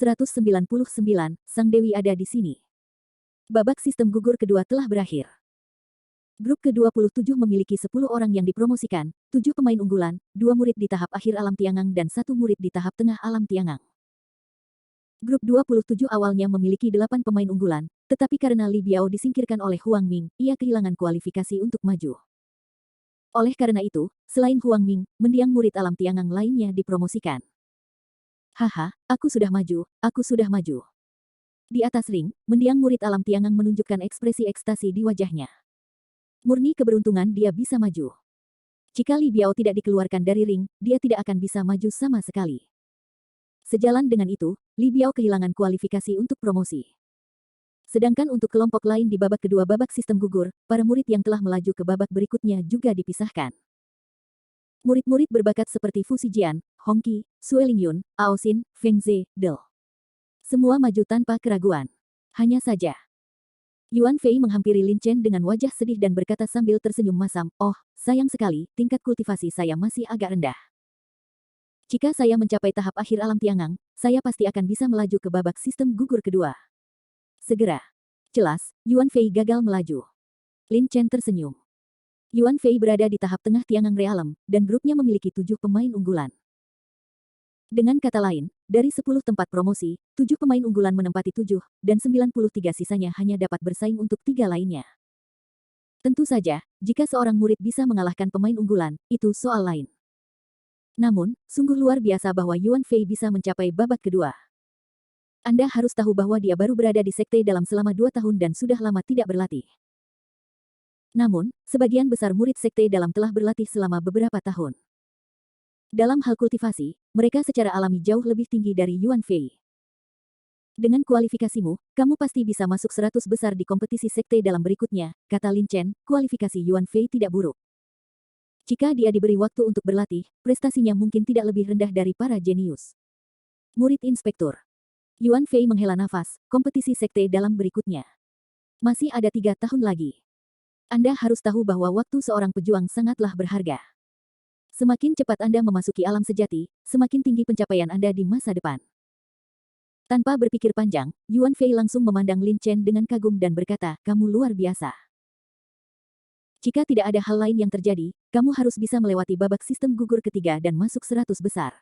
199, Sang Dewi ada di sini. Babak sistem gugur kedua telah berakhir. Grup ke-27 memiliki 10 orang yang dipromosikan, 7 pemain unggulan, 2 murid di tahap akhir alam Tiangang dan 1 murid di tahap tengah alam Tiangang. Grup 27 awalnya memiliki 8 pemain unggulan, tetapi karena Li Biao disingkirkan oleh Huang Ming, ia kehilangan kualifikasi untuk maju. Oleh karena itu, selain Huang Ming, mendiang murid alam Tiangang lainnya dipromosikan. Haha, aku sudah maju, aku sudah maju. Di atas ring, mendiang murid alam Tiangang menunjukkan ekspresi ekstasi di wajahnya. Murni keberuntungan dia bisa maju. Jika Li Biao tidak dikeluarkan dari ring, dia tidak akan bisa maju sama sekali. Sejalan dengan itu, Li Biao kehilangan kualifikasi untuk promosi. Sedangkan untuk kelompok lain di babak kedua babak sistem gugur, para murid yang telah melaju ke babak berikutnya juga dipisahkan. Murid-murid berbakat seperti Fu Zijian, Hong Qi, Sue Lingyun, Ao Xin, Feng Ze, Del. Semua maju tanpa keraguan. Hanya saja, Yuan Fei menghampiri Lin Chen dengan wajah sedih dan berkata sambil tersenyum masam, "Oh, sayang sekali, tingkat kultivasi saya masih agak rendah. Jika saya mencapai tahap akhir alam Tiangang, saya pasti akan bisa melaju ke babak sistem gugur kedua." Segera. Jelas, Yuan Fei gagal melaju. Lin Chen tersenyum. Yuan Fei berada di tahap tengah Tiangang Realem, dan grupnya memiliki 7 pemain unggulan. Dengan kata lain, dari 10 tempat promosi, 7 pemain unggulan menempati 7, dan 93 sisanya hanya dapat bersaing untuk 3 lainnya. Tentu saja, jika seorang murid bisa mengalahkan pemain unggulan, itu soal lain. Namun, sungguh luar biasa bahwa Yuan Fei bisa mencapai babak kedua. Anda harus tahu bahwa dia baru berada di sekte dalam selama 2 tahun dan sudah lama tidak berlatih. Namun, sebagian besar murid sekte dalam telah berlatih selama beberapa tahun. Dalam hal kultivasi, mereka secara alami jauh lebih tinggi dari Yuan Fei. Dengan kualifikasimu, kamu pasti bisa masuk 100 besar di kompetisi sekte dalam berikutnya, kata Lin Chen. Kualifikasi Yuan Fei tidak buruk. Jika dia diberi waktu untuk berlatih, prestasinya mungkin tidak lebih rendah dari para jenius. Murid Inspektur. Yuan Fei menghela nafas, kompetisi sekte dalam berikutnya. Masih ada 3 tahun lagi. Anda harus tahu bahwa waktu seorang pejuang sangatlah berharga. Semakin cepat Anda memasuki alam sejati, semakin tinggi pencapaian Anda di masa depan. Tanpa berpikir panjang, Yuan Fei langsung memandang Lin Chen dengan kagum dan berkata, "Kamu luar biasa. Jika tidak ada hal lain yang terjadi, kamu harus bisa melewati babak sistem gugur ketiga dan masuk 100 besar.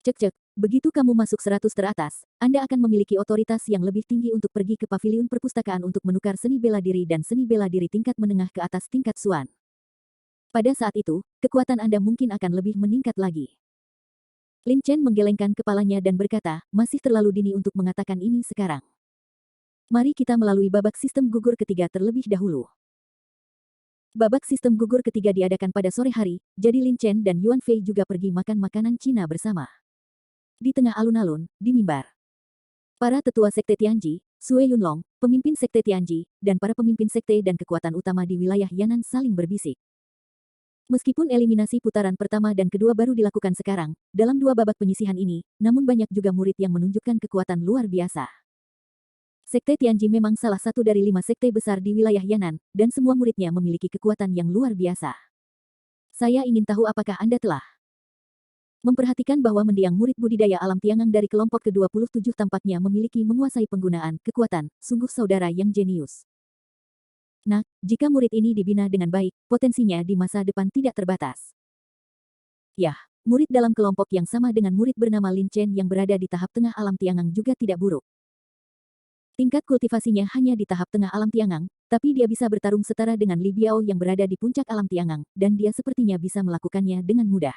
Cek-cek, begitu kamu masuk 100 teratas, Anda akan memiliki otoritas yang lebih tinggi untuk pergi ke paviliun perpustakaan untuk menukar seni bela diri dan seni bela diri tingkat menengah ke atas tingkat Xuan. Pada saat itu, kekuatan Anda mungkin akan lebih meningkat lagi." Lin Chen menggelengkan kepalanya dan berkata, "Masih terlalu dini untuk mengatakan ini sekarang. Mari kita melalui babak sistem gugur ketiga terlebih dahulu." Babak sistem gugur ketiga diadakan pada sore hari, jadi Lin Chen dan Yuan Fei juga pergi makan makanan Cina bersama. Di tengah alun-alun, di mimbar, para tetua sekte Tianji, Sue Yunlong, pemimpin sekte Tianji, dan para pemimpin sekte dan kekuatan utama di wilayah Yan'an saling berbisik. Meskipun eliminasi putaran pertama dan kedua baru dilakukan sekarang, dalam 2 babak penyisihan ini, namun banyak juga murid yang menunjukkan kekuatan luar biasa. Sekte Tianji memang salah satu dari 5 sekte besar di wilayah Yan'an, dan semua muridnya memiliki kekuatan yang luar biasa. Saya ingin tahu apakah Anda telah memperhatikan bahwa mendiang murid budidaya alam Tiangang dari kelompok ke-27 tampaknya memiliki menguasai penggunaan kekuatan, sungguh saudara yang jenius. Nah, jika murid ini dibina dengan baik, potensinya di masa depan tidak terbatas. Yah, murid dalam kelompok yang sama dengan murid bernama Lin Chen yang berada di tahap tengah alam Tiangang juga tidak buruk. Tingkat kultivasinya hanya di tahap tengah alam Tiangang, tapi dia bisa bertarung setara dengan Li Biao yang berada di puncak alam Tiangang, dan dia sepertinya bisa melakukannya dengan mudah.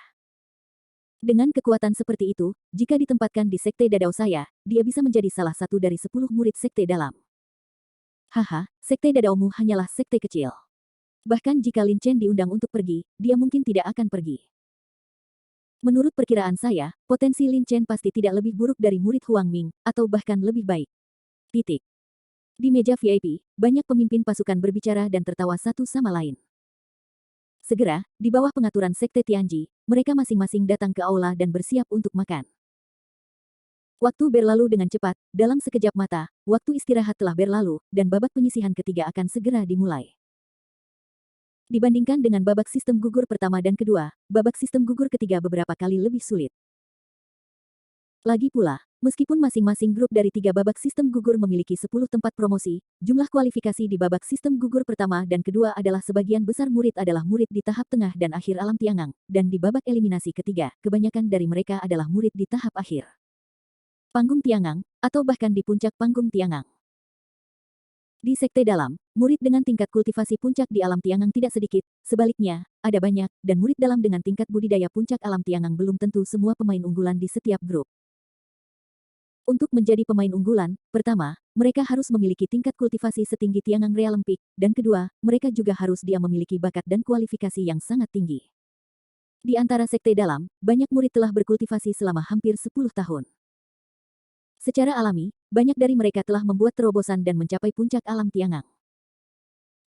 Dengan kekuatan seperti itu, jika ditempatkan di sekte dadau saya, dia bisa menjadi salah satu dari 10 murid sekte dalam. Haha, sekte dadaumu hanyalah sekte kecil. Bahkan jika Lin Chen diundang untuk pergi, dia mungkin tidak akan pergi. Menurut perkiraan saya, potensi Lin Chen pasti tidak lebih buruk dari murid Huang Ming, atau bahkan lebih baik. Titik. Di meja VIP, banyak pemimpin pasukan berbicara dan tertawa satu sama lain. Segera, di bawah pengaturan sekte Tianji, mereka masing-masing datang ke aula dan bersiap untuk makan. Waktu berlalu dengan cepat, dalam sekejap mata, waktu istirahat telah berlalu, dan babak penyisihan ketiga akan segera dimulai. Dibandingkan dengan babak sistem gugur pertama dan kedua, babak sistem gugur ketiga beberapa kali lebih sulit. Lagi pula, meskipun masing-masing grup dari 3 babak sistem gugur memiliki 10 tempat promosi, jumlah kualifikasi di babak sistem gugur pertama dan kedua adalah sebagian besar murid adalah murid di tahap tengah dan akhir alam Tiangang, dan di babak eliminasi ketiga, kebanyakan dari mereka adalah murid di tahap akhir. Panggung Tiangang, atau bahkan di puncak panggung Tiangang. Di sekte dalam, murid dengan tingkat kultivasi puncak di alam Tiangang tidak sedikit, sebaliknya, ada banyak, dan murid dalam dengan tingkat budidaya puncak alam Tiangang belum tentu semua pemain unggulan di setiap grup. Untuk menjadi pemain unggulan, pertama, mereka harus memiliki tingkat kultivasi setinggi Tiangang Realm Peak, dan kedua, mereka juga harus memiliki bakat dan kualifikasi yang sangat tinggi. Di antara sekte dalam, banyak murid telah berkultivasi selama hampir 10 tahun. Secara alami, banyak dari mereka telah membuat terobosan dan mencapai puncak alam Tiangang.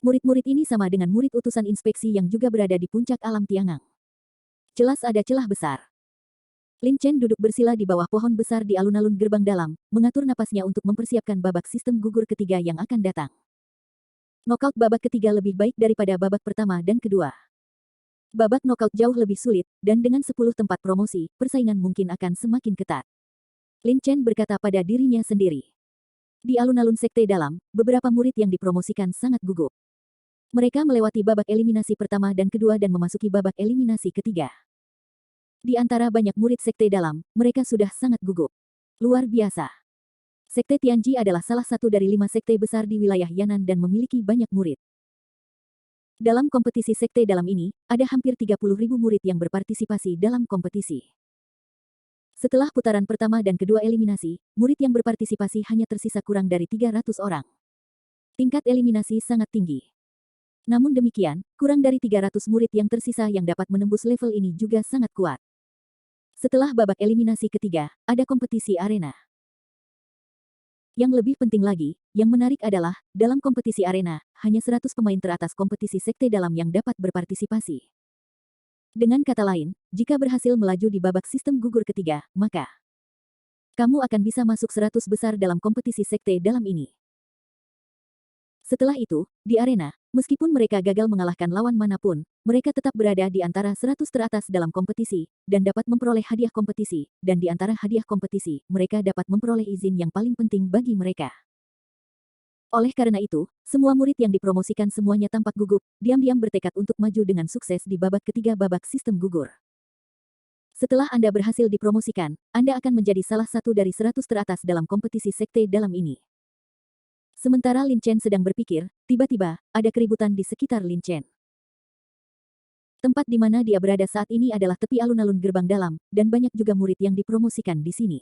Murid-murid ini sama dengan murid utusan inspeksi yang juga berada di puncak alam Tiangang. Jelas ada celah besar. Lin Chen duduk bersila di bawah pohon besar di alun-alun gerbang dalam, mengatur napasnya untuk mempersiapkan babak sistem gugur ketiga yang akan datang. Knockout babak ketiga lebih baik daripada babak pertama dan kedua. Babak knockout jauh lebih sulit, dan dengan 10 tempat promosi, persaingan mungkin akan semakin ketat. Lin Chen berkata pada dirinya sendiri. Di alun-alun sekte dalam, beberapa murid yang dipromosikan sangat gugup. Mereka melewati babak eliminasi pertama dan kedua dan memasuki babak eliminasi ketiga. Di antara banyak murid sekte dalam, mereka sudah sangat gugup. Luar biasa. Sekte Tianji adalah salah satu dari 5 sekte besar di wilayah Yan'an dan memiliki banyak murid. Dalam kompetisi sekte dalam ini, ada hampir 30.000 murid yang berpartisipasi dalam kompetisi. Setelah putaran pertama dan kedua eliminasi, murid yang berpartisipasi hanya tersisa kurang dari 300 orang. Tingkat eliminasi sangat tinggi. Namun demikian, kurang dari 300 murid yang tersisa yang dapat menembus level ini juga sangat kuat. Setelah babak eliminasi ketiga, ada kompetisi arena. Yang lebih penting lagi, yang menarik adalah, dalam kompetisi arena, hanya 100 pemain teratas kompetisi sekte dalam yang dapat berpartisipasi. Dengan kata lain, jika berhasil melaju di babak sistem gugur ketiga, maka kamu akan bisa masuk 100 besar dalam kompetisi sekte dalam ini. Setelah itu, di arena, meskipun mereka gagal mengalahkan lawan manapun, mereka tetap berada di antara 100 teratas dalam kompetisi, dan dapat memperoleh hadiah kompetisi, dan di antara hadiah kompetisi, mereka dapat memperoleh izin yang paling penting bagi mereka. Oleh karena itu, semua murid yang dipromosikan semuanya tampak gugup, diam-diam bertekad untuk maju dengan sukses di babak ketiga babak sistem gugur. Setelah Anda berhasil dipromosikan, Anda akan menjadi salah satu dari 100 teratas dalam kompetisi sekte dalam ini. Sementara Lin Chen sedang berpikir, tiba-tiba, ada keributan di sekitar Lin Chen. Tempat di mana dia berada saat ini adalah tepi alun-alun gerbang dalam, dan banyak juga murid yang dipromosikan di sini.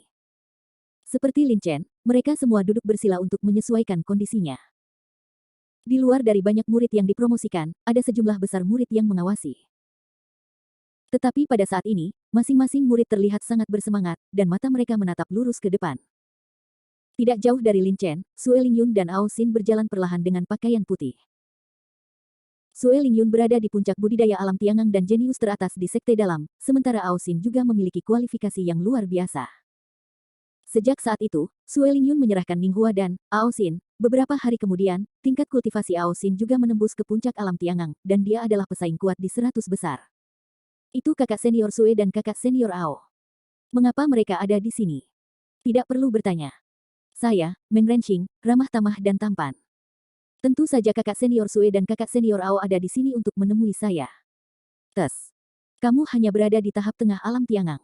Seperti Lin Chen, mereka semua duduk bersila untuk menyesuaikan kondisinya. Di luar dari banyak murid yang dipromosikan, ada sejumlah besar murid yang mengawasi. Tetapi pada saat ini, masing-masing murid terlihat sangat bersemangat, dan mata mereka menatap lurus ke depan. Tidak jauh dari Lin Chen, Sue Lingyun dan Ao Xin berjalan perlahan dengan pakaian putih. Sue Lingyun berada di puncak budidaya alam Tiangang dan jenius teratas di sekte dalam, sementara Ao Xin juga memiliki kualifikasi yang luar biasa. Sejak saat itu, Sue Lingyun menyerahkan Ning Hua dan Ao Xin. Beberapa hari kemudian, tingkat kultivasi Ao Xin juga menembus ke puncak alam Tiangang, dan dia adalah pesaing kuat di 100 besar. Itu kakak senior Sue dan kakak senior Ao. Mengapa mereka ada di sini? Tidak perlu bertanya. Saya, Meng Renqing, ramah tamah dan tampan. Tentu saja kakak senior Sue dan kakak senior Ao ada di sini untuk menemui saya. Tes. Kamu hanya berada di tahap tengah alam Tiangang.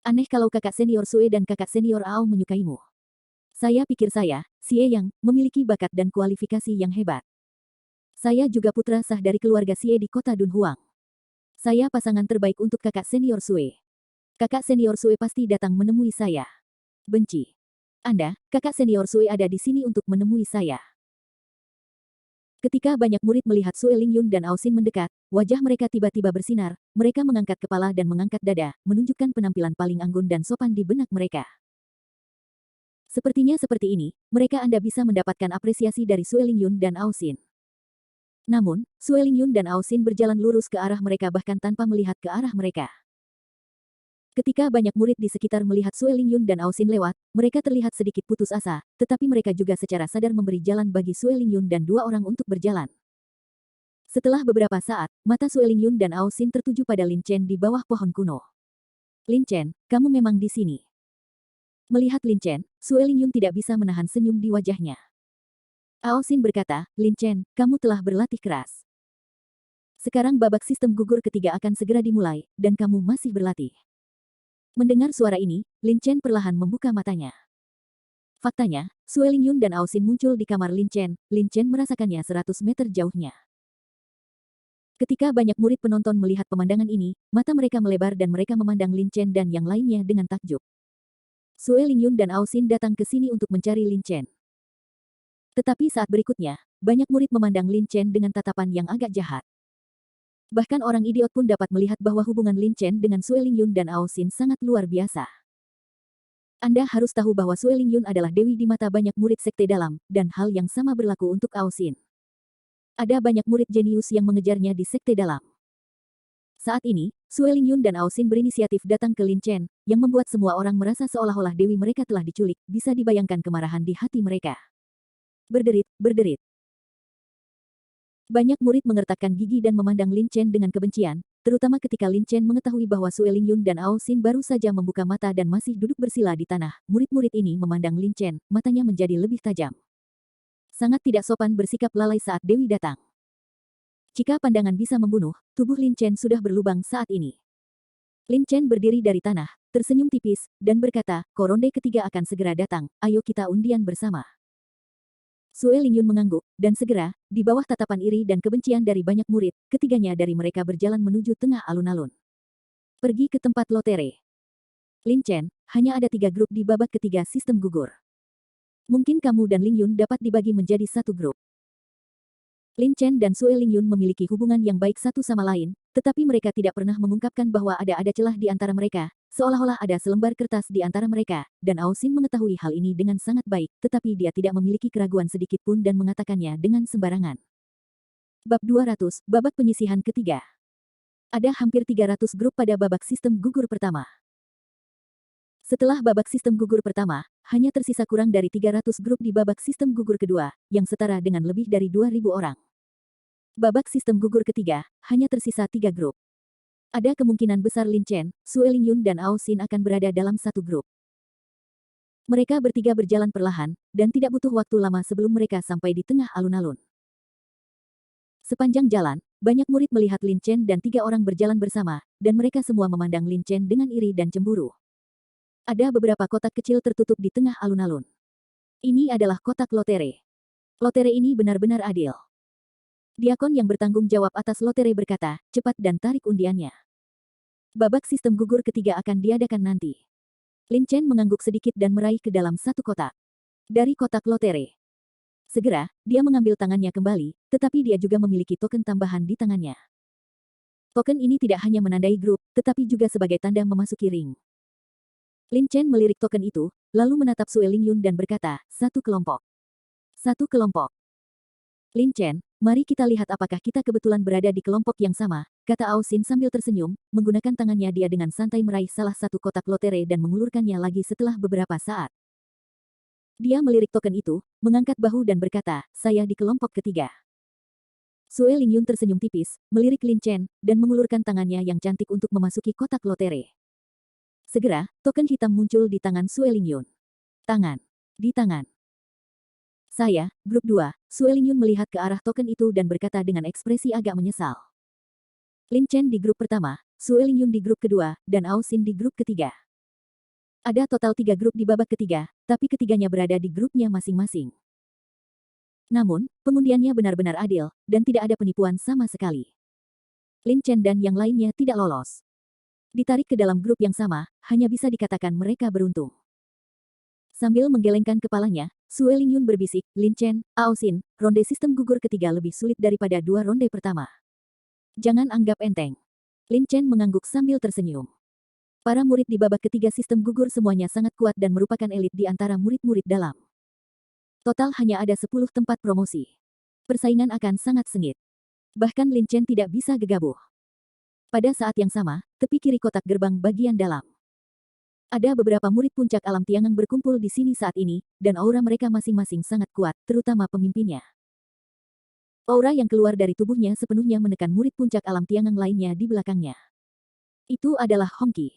Aneh kalau kakak senior Sue dan kakak senior Ao menyukaimu. Saya pikir saya, Xie Yang, memiliki bakat dan kualifikasi yang hebat. Saya juga putra sah dari keluarga Xie di kota Dunhuang. Saya pasangan terbaik untuk kakak senior Sue. Kakak senior Sue pasti datang menemui saya. Benci. Anda, kakak senior Sue ada di sini untuk menemui saya. Ketika banyak murid melihat Sue Lingyun dan Ao Xin mendekat, wajah mereka tiba-tiba bersinar, mereka mengangkat kepala dan mengangkat dada, menunjukkan penampilan paling anggun dan sopan di benak mereka. Sepertinya seperti ini, mereka Anda bisa mendapatkan apresiasi dari Sue Lingyun dan Ao Xin. Namun, Sue Lingyun dan Ao Xin berjalan lurus ke arah mereka bahkan tanpa melihat ke arah mereka. Ketika banyak murid di sekitar melihat Sue Lingyun dan Ao Xin lewat, mereka terlihat sedikit putus asa, tetapi mereka juga secara sadar memberi jalan bagi Sue Lingyun dan dua orang untuk berjalan. Setelah beberapa saat, mata Sue Lingyun dan Ao Xin tertuju pada Lin Chen di bawah pohon kuno. Lin Chen, kamu memang di sini. Melihat Lin Chen, Sue Lingyun tidak bisa menahan senyum di wajahnya. Ao Xin berkata, Lin Chen, kamu telah berlatih keras. Sekarang babak sistem gugur ketiga akan segera dimulai, dan kamu masih berlatih. Mendengar suara ini, Lin Chen perlahan membuka matanya. Faktanya, Sue Lingyun dan Ao Xin muncul di kamar Lin Chen merasakannya 100 meter jauhnya. Ketika banyak murid penonton melihat pemandangan ini, mata mereka melebar dan mereka memandang Lin Chen dan yang lainnya dengan takjub. Sue Lingyun dan Ao Xin datang ke sini untuk mencari Lin Chen. Tetapi saat berikutnya, banyak murid memandang Lin Chen dengan tatapan yang agak jahat. Bahkan orang idiot pun dapat melihat bahwa hubungan Lin Chen dengan Sue Lingyun dan Ao Xin sangat luar biasa. Anda harus tahu bahwa Sue Lingyun adalah dewi di mata banyak murid sekte dalam, dan hal yang sama berlaku untuk Ao Xin. Ada banyak murid jenius yang mengejarnya di sekte dalam. Saat ini, Sue Lingyun dan Ao Xin berinisiatif datang ke Lin Chen, yang membuat semua orang merasa seolah-olah dewi mereka telah diculik, bisa dibayangkan kemarahan di hati mereka. Berderit, berderit. Banyak murid mengertakkan gigi dan memandang Lin Chen dengan kebencian, terutama ketika Lin Chen mengetahui bahwa Sue Lingyun dan Ao Xin baru saja membuka mata dan masih duduk bersila di tanah. Murid-murid ini memandang Lin Chen, matanya menjadi lebih tajam. Sangat tidak sopan bersikap lalai saat Dewi datang. Jika pandangan bisa membunuh, tubuh Lin Chen sudah berlubang saat ini. Lin Chen berdiri dari tanah, tersenyum tipis, dan berkata, ronde ketiga akan segera datang, ayo kita undian bersama. Sue Lingyun mengangguk, dan segera, di bawah tatapan iri dan kebencian dari banyak murid, ketiganya dari mereka berjalan menuju tengah alun-alun. Pergi ke tempat lotere. Lin Chen, hanya ada 3 grup di babak ketiga sistem gugur. Mungkin kamu dan Lingyun dapat dibagi menjadi satu grup. Lin Chen dan Sue Lingyun memiliki hubungan yang baik satu sama lain, tetapi mereka tidak pernah mengungkapkan bahwa ada celah di antara mereka, seolah-olah ada selembar kertas di antara mereka, dan Ao Xin mengetahui hal ini dengan sangat baik, tetapi dia tidak memiliki keraguan sedikit pun dan mengatakannya dengan sembarangan. Bab 200, babak penyisihan ketiga. Ada hampir 300 grup pada babak sistem gugur pertama. Setelah babak sistem gugur pertama, hanya tersisa kurang dari 300 grup di babak sistem gugur kedua, yang setara dengan lebih dari 2.000 orang. Babak sistem gugur ketiga, hanya tersisa 3 grup. Ada kemungkinan besar Lin Chen, Sue Lingyun dan Ao Xin akan berada dalam satu grup. Mereka bertiga berjalan perlahan, dan tidak butuh waktu lama sebelum mereka sampai di tengah alun-alun. Sepanjang jalan, banyak murid melihat Lin Chen dan 3 orang berjalan bersama, dan mereka semua memandang Lin Chen dengan iri dan cemburu. Ada beberapa kotak kecil tertutup di tengah alun-alun. Ini adalah kotak lotere. Lotere ini benar-benar adil. Diakon yang bertanggung jawab atas lotere berkata, cepat dan tarik undiannya. Babak sistem gugur ketiga akan diadakan nanti. Lin Chen mengangguk sedikit dan meraih ke dalam satu kotak. Dari kotak lotere. Segera, dia mengambil tangannya kembali, tetapi dia juga memiliki token tambahan di tangannya. Token ini tidak hanya menandai grup, tetapi juga sebagai tanda memasuki ring. Lin Chen melirik token itu, lalu menatap Sue Lingyun dan berkata, satu kelompok. Satu kelompok. Lin Chen, mari kita lihat apakah kita kebetulan berada di kelompok yang sama, kata Ao Xin sambil tersenyum, menggunakan tangannya dia dengan santai meraih salah satu kotak lotere dan mengulurkannya lagi setelah beberapa saat. Dia melirik token itu, mengangkat bahu dan berkata, saya di kelompok ketiga. Sue Lingyun tersenyum tipis, melirik Lin Chen, dan mengulurkan tangannya yang cantik untuk memasuki kotak lotere. Segera, token hitam muncul di tangan Sue Lingyun. Tangan. Di tangan. Saya, grup 2, Sue Lingyun melihat ke arah token itu dan berkata dengan ekspresi agak menyesal. Lin Chen di grup pertama, Sue Lingyun di grup kedua, dan Ao Xin di grup ketiga. Ada total 3 grup di babak ketiga, tapi ketiganya berada di grupnya masing-masing. Namun, pengundiannya benar-benar adil, dan tidak ada penipuan sama sekali. Lin Chen dan yang lainnya tidak lolos. Ditarik ke dalam grup yang sama, hanya bisa dikatakan mereka beruntung. Sambil menggelengkan kepalanya, Sue Lingyun berbisik, Lin Chen, Ao Xin, ronde sistem gugur ketiga lebih sulit daripada 2 ronde pertama. Jangan anggap enteng. Lin Chen mengangguk sambil tersenyum. Para murid di babak ketiga sistem gugur semuanya sangat kuat dan merupakan elit di antara murid-murid dalam. Total hanya ada 10 tempat promosi. Persaingan akan sangat sengit. Bahkan Lin Chen tidak bisa gegabah. Pada saat yang sama, tepi kiri kotak gerbang bagian dalam. Ada beberapa murid puncak alam Tiangang berkumpul di sini saat ini, dan aura mereka masing-masing sangat kuat, terutama pemimpinnya. Aura yang keluar dari tubuhnya sepenuhnya menekan murid puncak alam Tiangang lainnya di belakangnya. Itu adalah Hongqi.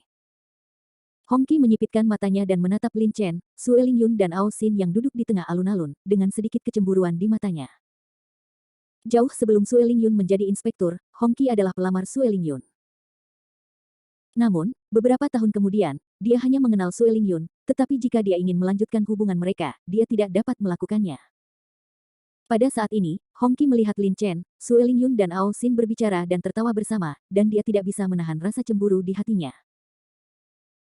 Hongqi menyipitkan matanya dan menatap Lin Chen, Sue Lingyun dan Ao Xin yang duduk di tengah alun-alun, dengan sedikit kecemburuan di matanya. Jauh sebelum Sue Lingyun menjadi inspektur, Hongqi adalah pelamar Sue Lingyun. Namun, beberapa tahun kemudian, dia hanya mengenal Sue Lingyun, tetapi jika dia ingin melanjutkan hubungan mereka, dia tidak dapat melakukannya. Pada saat ini, Hongqi melihat Lin Chen, Sue Lingyun dan Ao Xin berbicara dan tertawa bersama, dan dia tidak bisa menahan rasa cemburu di hatinya.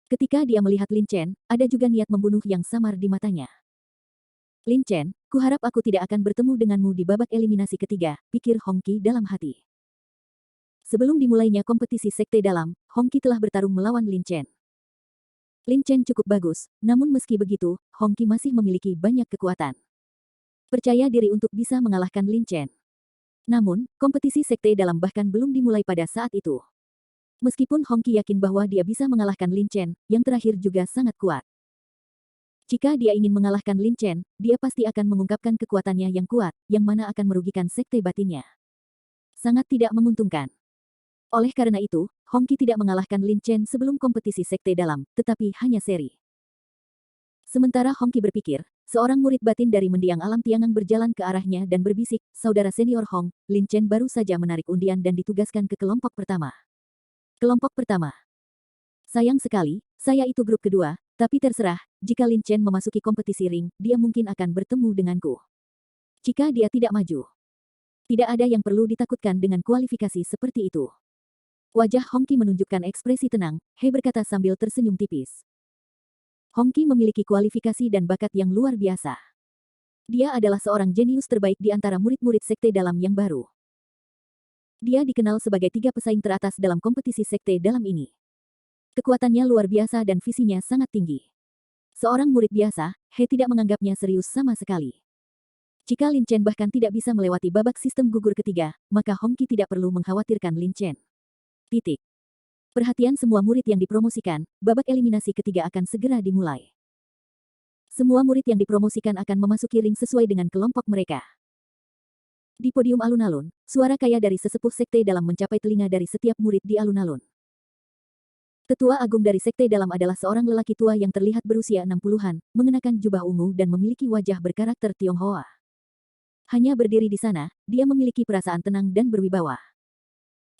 Ketika dia melihat Lin Chen, ada juga niat membunuh yang samar di matanya. Lin Chen, kuharap aku tidak akan bertemu denganmu di babak eliminasi ketiga, pikir Hongqi dalam hati. Sebelum dimulainya kompetisi sekte dalam, Hongqi telah bertarung melawan Lin Chen. Lin Chen cukup bagus, namun meski begitu, Hongqi masih memiliki banyak kekuatan. Percaya diri untuk bisa mengalahkan Lin Chen. Namun, kompetisi sekte dalam bahkan belum dimulai pada saat itu. Meskipun Hongqi yakin bahwa dia bisa mengalahkan Lin Chen, yang terakhir juga sangat kuat. Jika dia ingin mengalahkan Lin Chen, dia pasti akan mengungkapkan kekuatannya yang kuat, yang mana akan merugikan sekte batinnya. Sangat tidak menguntungkan. Oleh karena itu, Hongqi tidak mengalahkan Lin Chen sebelum kompetisi sekte dalam, tetapi hanya seri. Sementara Hongqi berpikir, seorang murid batin dari mendiang alam Tiangang berjalan ke arahnya dan berbisik, "Saudara senior Hong, Lin Chen baru saja menarik undian dan ditugaskan ke kelompok pertama." Kelompok pertama. Sayang sekali, saya itu grup kedua, tapi terserah, jika Lin Chen memasuki kompetisi ring, dia mungkin akan bertemu denganku. Jika dia tidak maju, tidak ada yang perlu ditakutkan dengan kualifikasi seperti itu. Wajah Hongqi menunjukkan ekspresi tenang, "Hei," berkata sambil tersenyum tipis. Hongqi memiliki kualifikasi dan bakat yang luar biasa. Dia adalah seorang jenius terbaik di antara murid-murid sekte dalam yang baru. Dia dikenal sebagai 3 pesaing teratas dalam kompetisi sekte dalam ini. Kekuatannya luar biasa dan visinya sangat tinggi. Seorang murid biasa, He tidak menganggapnya serius sama sekali. Jika Lin Chen bahkan tidak bisa melewati babak sistem gugur ketiga, maka Hongqi tidak perlu mengkhawatirkan Lin Chen. Titik. Perhatian semua murid yang dipromosikan, babak eliminasi ketiga akan segera dimulai. Semua murid yang dipromosikan akan memasuki ring sesuai dengan kelompok mereka. Di podium alun-alun, suara kaya dari sesepuh sekte dalam mencapai telinga dari setiap murid di alun-alun. Tetua agung dari sekte dalam adalah seorang lelaki tua yang terlihat berusia 60-an, mengenakan jubah ungu dan memiliki wajah berkarakter Tionghoa. Hanya berdiri di sana, dia memiliki perasaan tenang dan berwibawa.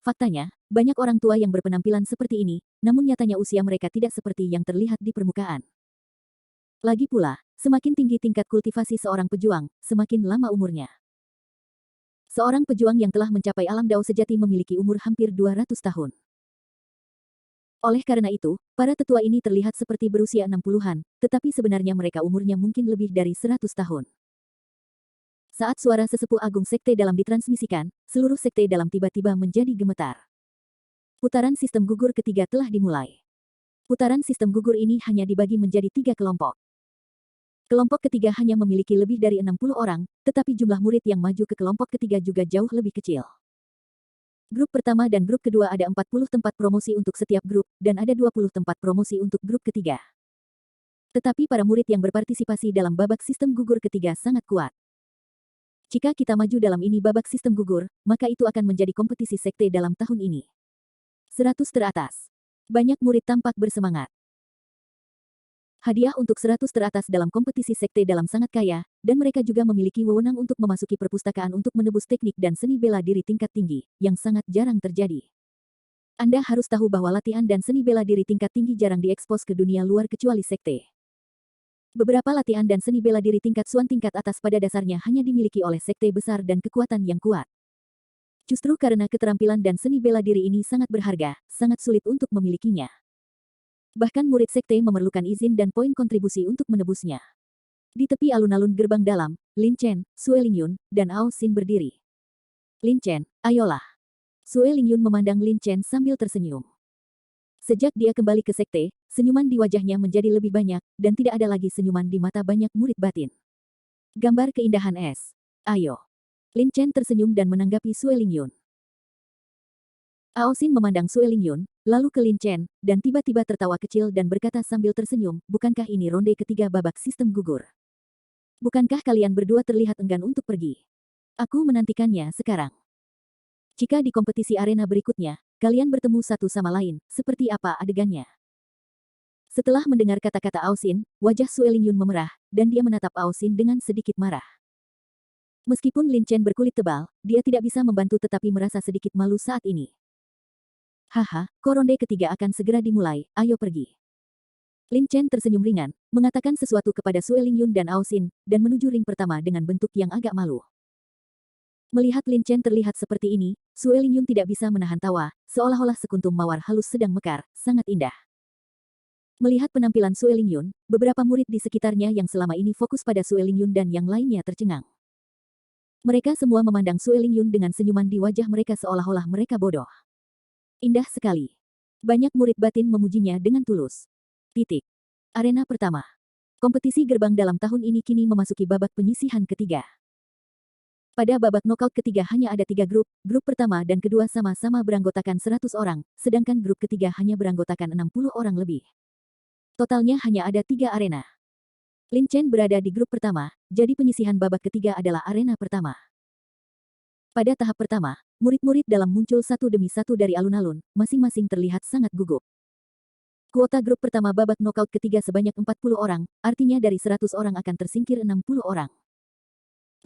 Faktanya, banyak orang tua yang berpenampilan seperti ini, namun nyatanya usia mereka tidak seperti yang terlihat di permukaan. Lagi pula, semakin tinggi tingkat kultivasi seorang pejuang, semakin lama umurnya. Seorang pejuang yang telah mencapai alam dao sejati memiliki umur hampir 200 tahun. Oleh karena itu, para tetua ini terlihat seperti berusia 60-an, tetapi sebenarnya mereka umurnya mungkin lebih dari 100 tahun. Saat suara sesepuh agung sekte dalam ditransmisikan, seluruh sekte dalam tiba-tiba menjadi gemetar. Putaran sistem gugur ketiga telah dimulai. Putaran sistem gugur ini hanya dibagi menjadi 3 kelompok. Kelompok ketiga hanya memiliki lebih dari 60 orang, tetapi jumlah murid yang maju ke kelompok ketiga juga jauh lebih kecil. Grup pertama dan grup kedua ada 40 tempat promosi untuk setiap grup, dan ada 20 tempat promosi untuk grup ketiga. Tetapi para murid yang berpartisipasi dalam babak sistem gugur ketiga sangat kuat. Jika kita maju dalam ini babak sistem gugur, maka itu akan menjadi kompetisi sekte dalam tahun ini. 100 teratas. Banyak murid tampak bersemangat. Hadiah untuk 100 teratas dalam kompetisi sekte dalam sangat kaya, dan mereka juga memiliki wewenang untuk memasuki perpustakaan untuk menebus teknik dan seni bela diri tingkat tinggi, yang sangat jarang terjadi. Anda harus tahu bahwa latihan dan seni bela diri tingkat tinggi jarang diekspos ke dunia luar kecuali sekte. Beberapa latihan dan seni bela diri tingkat Suan tingkat atas pada dasarnya hanya dimiliki oleh sekte besar dan kekuatan yang kuat. Justru karena keterampilan dan seni bela diri ini sangat berharga, sangat sulit untuk memilikinya. Bahkan murid sekte memerlukan izin dan poin kontribusi untuk menebusnya. Di tepi alun-alun gerbang dalam, Lin Chen, Sue Lingyun, dan Ao Xin berdiri. Lin Chen, ayolah. Sue Lingyun memandang Lin Chen sambil tersenyum. Sejak dia kembali ke sekte, senyuman di wajahnya menjadi lebih banyak, dan tidak ada lagi senyuman di mata banyak murid batin. Gambar keindahan es. Ayo. Lin Chen tersenyum dan menanggapi Sue Lingyun. Ao Xin memandang Sue Lingyun, lalu ke Lin Chen, dan tiba-tiba tertawa kecil dan berkata sambil tersenyum, bukankah ini ronde ketiga babak sistem gugur? Bukankah kalian berdua terlihat enggan untuk pergi? Aku menantikannya sekarang. Jika di kompetisi arena berikutnya, kalian bertemu satu sama lain, seperti apa adegannya? Setelah mendengar kata-kata Aosin, wajah Sue Lingyun memerah, dan dia menatap Aosin dengan sedikit marah. Meskipun Lin Chen berkulit tebal, dia tidak bisa membantu tetapi merasa sedikit malu saat ini. Haha, koronde ketiga akan segera dimulai, ayo pergi. Lin Chen tersenyum ringan, mengatakan sesuatu kepada Sue Lingyun dan Aosin, dan menuju ring pertama dengan bentuk yang agak malu. Melihat Lin Chen terlihat seperti ini, Sue Lingyun tidak bisa menahan tawa, seolah-olah sekuntum mawar halus sedang mekar, sangat indah. Melihat penampilan Sue Lingyun, beberapa murid di sekitarnya yang selama ini fokus pada Sue Lingyun dan yang lainnya tercengang. Mereka semua memandang Sue Lingyun dengan senyuman di wajah mereka seolah-olah mereka bodoh. Indah sekali. Banyak murid batin memujinya dengan tulus. Titik. Arena pertama. Kompetisi gerbang dalam tahun ini kini memasuki babak penyisihan ketiga. Pada babak knockout ketiga hanya ada 3 grup, grup pertama dan kedua sama-sama beranggotakan 100 orang, sedangkan grup ketiga hanya beranggotakan 60 orang lebih. Totalnya hanya ada 3 arena. Lin Chen berada di grup pertama, jadi penyisihan babak ketiga adalah arena pertama. Pada tahap pertama, murid-murid dalam muncul satu demi satu dari alun-alun, masing-masing terlihat sangat gugup. Kuota grup pertama babak knockout ketiga sebanyak 40 orang, artinya dari 100 orang akan tersingkir 60 orang.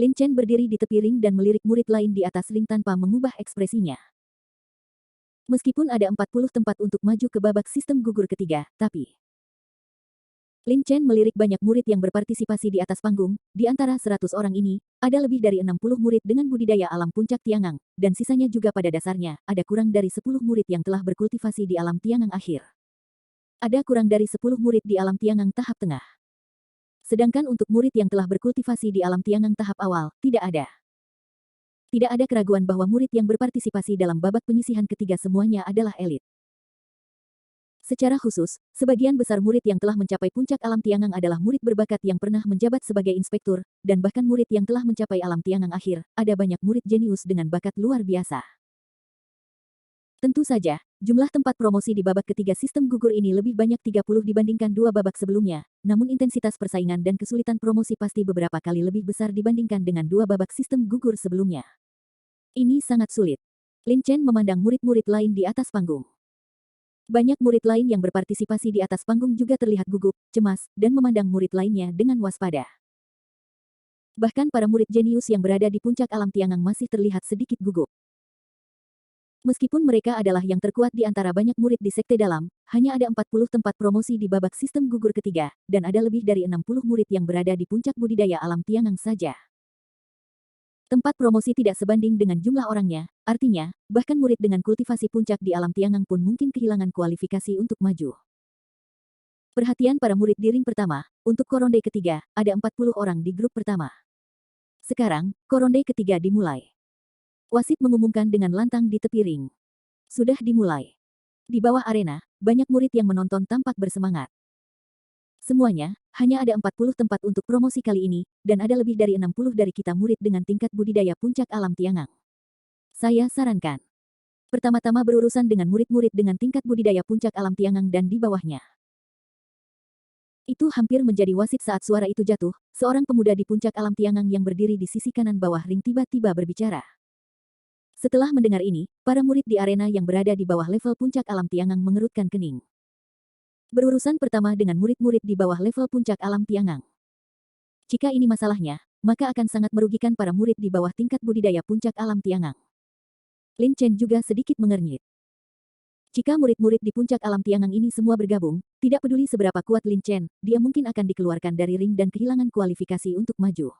Lin Chen berdiri di tepi ring dan melirik murid lain di atas ring tanpa mengubah ekspresinya. Meskipun ada 40 tempat untuk maju ke babak sistem gugur ketiga, tapi Lin Chen melirik banyak murid yang berpartisipasi di atas panggung, di antara 100 orang ini, ada lebih dari 60 murid dengan budidaya alam puncak Tiangang, dan sisanya juga pada dasarnya, ada kurang dari 10 murid yang telah berkultivasi di alam Tiangang akhir. Ada kurang dari 10 murid di alam Tiangang tahap tengah. Sedangkan untuk murid yang telah berkultivasi di alam Tiangang tahap awal, tidak ada. Tidak ada keraguan bahwa murid yang berpartisipasi dalam babak penyisihan ketiga semuanya adalah elit. Secara khusus, sebagian besar murid yang telah mencapai puncak alam Tiangang adalah murid berbakat yang pernah menjabat sebagai inspektur, dan bahkan murid yang telah mencapai alam Tiangang akhir, ada banyak murid jenius dengan bakat luar biasa. Tentu saja, jumlah tempat promosi di babak ketiga sistem gugur ini lebih banyak 30 dibandingkan 2 babak sebelumnya, namun intensitas persaingan dan kesulitan promosi pasti beberapa kali lebih besar dibandingkan dengan 2 babak sistem gugur sebelumnya. Ini sangat sulit. Lin Chen memandang murid-murid lain di atas panggung. Banyak murid lain yang berpartisipasi di atas panggung juga terlihat gugup, cemas, dan memandang murid lainnya dengan waspada. Bahkan para murid jenius yang berada di puncak alam Tiangang masih terlihat sedikit gugup. Meskipun mereka adalah yang terkuat di antara banyak murid di sekte dalam, hanya ada 40 tempat promosi di babak sistem gugur ketiga, dan ada lebih dari 60 murid yang berada di puncak budidaya alam Tiangang saja. Tempat promosi tidak sebanding dengan jumlah orangnya, artinya, bahkan murid dengan kultivasi puncak di alam Tiangang pun mungkin kehilangan kualifikasi untuk maju. Perhatian para murid di ring pertama, untuk koronde ketiga, ada 40 orang di grup pertama. Sekarang, koronde ketiga dimulai. Wasit mengumumkan dengan lantang di tepi ring. Sudah dimulai. Di bawah arena, banyak murid yang menonton tampak bersemangat. Semuanya, hanya ada 40 tempat untuk promosi kali ini, dan ada lebih dari 60 dari kita murid dengan tingkat budidaya puncak alam Tiangang. Saya sarankan. Pertama-tama berurusan dengan murid-murid dengan tingkat budidaya puncak alam Tiangang dan di bawahnya. Itu hampir menjadi wasit saat suara itu jatuh, seorang pemuda di puncak alam Tiangang yang berdiri di sisi kanan bawah ring tiba-tiba berbicara. Setelah mendengar ini, para murid di arena yang berada di bawah level puncak alam Tiangang mengerutkan kening. Berurusan pertama dengan murid-murid di bawah level puncak alam Tiangang. Jika ini masalahnya, maka akan sangat merugikan para murid di bawah tingkat budidaya puncak alam Tiangang. Lin Chen juga sedikit mengernyit. Jika murid-murid di puncak alam Tiangang ini semua bergabung, tidak peduli seberapa kuat Lin Chen, dia mungkin akan dikeluarkan dari ring dan kehilangan kualifikasi untuk maju.